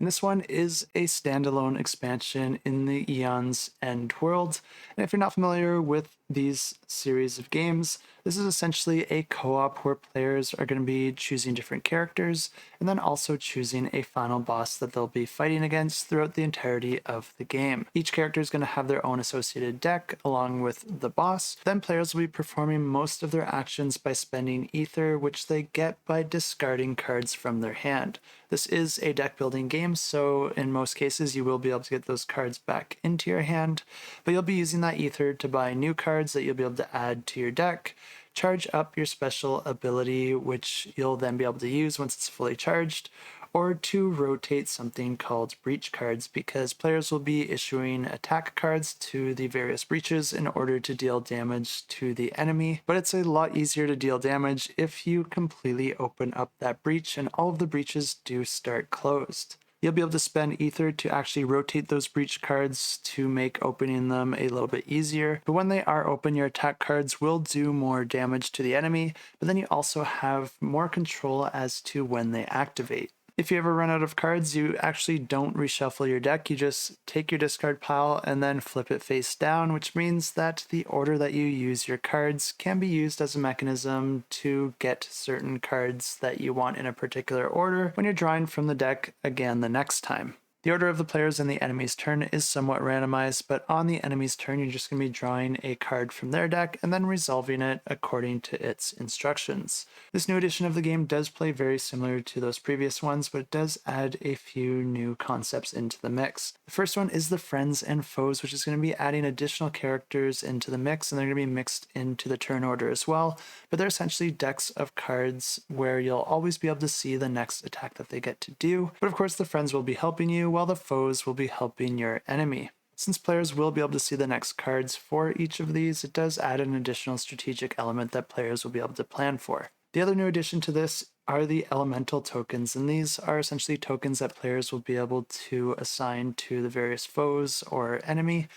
And this one is a standalone expansion in the Aeon's End world. And if you're not familiar with these series of games, this is essentially a co-op where players are going to be choosing different characters and then also choosing a final boss that they'll be fighting against throughout the entirety of the game. Each character is going to have their own associated deck along with the boss. Then players will be performing most of their actions by spending ether, which they get by discarding cards from their hand. This is a deck building game, so in most cases you will be able to get those cards back into your hand, but you'll be using that ether to buy new cards that you'll be able to add to your deck, charge up your special ability, which you'll then be able to use once it's fully charged, or to rotate something called breach cards, because players will be issuing attack cards to the various breaches in order to deal damage to the enemy. But it's a lot easier to deal damage if you completely open up that breach and all of the breaches do start closed. You'll be able to spend ether to actually rotate those breach cards to make opening them a little bit easier. But when they are open, your attack cards will do more damage to the enemy, but then you also have more control as to when they activate. If you ever run out of cards, you actually don't reshuffle your deck. You just take your discard pile and then flip it face down, which means that the order that you use your cards can be used as a mechanism to get certain cards that you want in a particular order when you're drawing from the deck again the next time. The order of the players in the enemy's turn is somewhat randomized, but on the enemy's turn, you're just going to be drawing a card from their deck and then resolving it according to its instructions. This new edition of the game does play very similar to those previous ones, but it does add a few new concepts into the mix. The first one is the Friends and Foes, which is going to be adding additional characters into the mix, and they're going to be mixed into the turn order as well, but they're essentially decks of cards where you'll always be able to see the next attack that they get to do. But of course, the friends will be helping you, while the foes will be helping your enemy. Since players will be able to see the next cards for each of these, it does add an additional strategic element that players will be able to plan for. The other new addition to this are the elemental tokens, and these are essentially tokens that players will be able to assign to the various foes or enemy,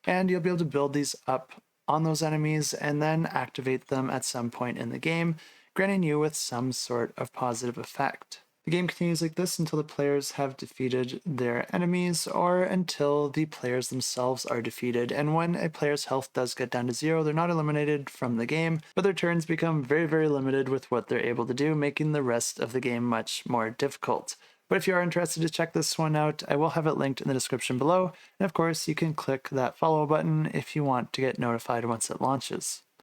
and you'll be able to build these up on those enemies and then activate them at some point in the game, granting you with some sort of positive effect. The game continues like this until the players have defeated their enemies or until the players themselves are defeated. And when a player's health does get down to 0, they're not eliminated from the game, but their turns become very, very limited with what they're able to do, making the rest of the game much more difficult. But if you are interested to check this one out, I will have it linked in the description below. And of course, you can click that follow button if you want to get notified once it launches.